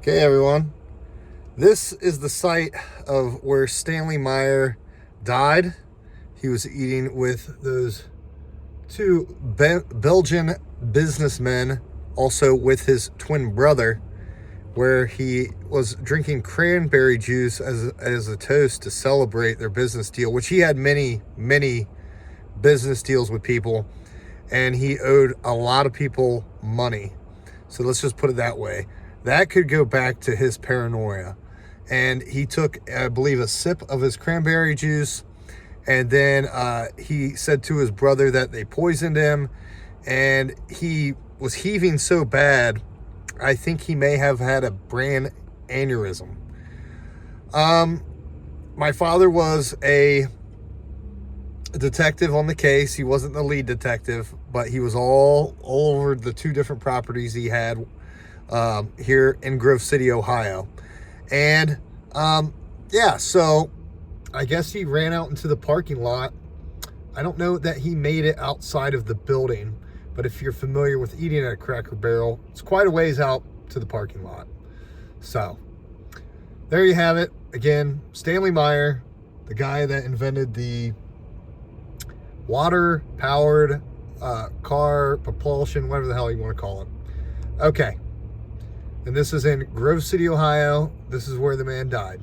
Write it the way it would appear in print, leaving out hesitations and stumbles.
Okay, everyone. This is the site of where Stanley Meyer died. He was eating with those two Belgian businessmen, also with his twin brother, where he was drinking cranberry juice as a toast to celebrate their business deal, which he had many business deals with people, and he owed a lot of people money. So let's just put it that way. That could go back to his paranoia. And he took, I believe, a sip of his cranberry juice, and then he said to his brother that they poisoned him, and he was heaving so bad, I think he may have had a brain aneurysm. My father was a detective on the case. He wasn't the lead detective, but he was all over the two different properties he had here in Grove City, Ohio. And yeah, so I guess he ran out into the parking lot. I don't know that he made it outside of the building, but if you're familiar with eating at a Cracker Barrel, it's quite a ways out to the parking lot. So there you have it. Again, Stanley Meyer, the guy that invented the water-powered car propulsion, whatever the hell you want to call it. Okay. And this is in Grove City, Ohio. This is where the man died.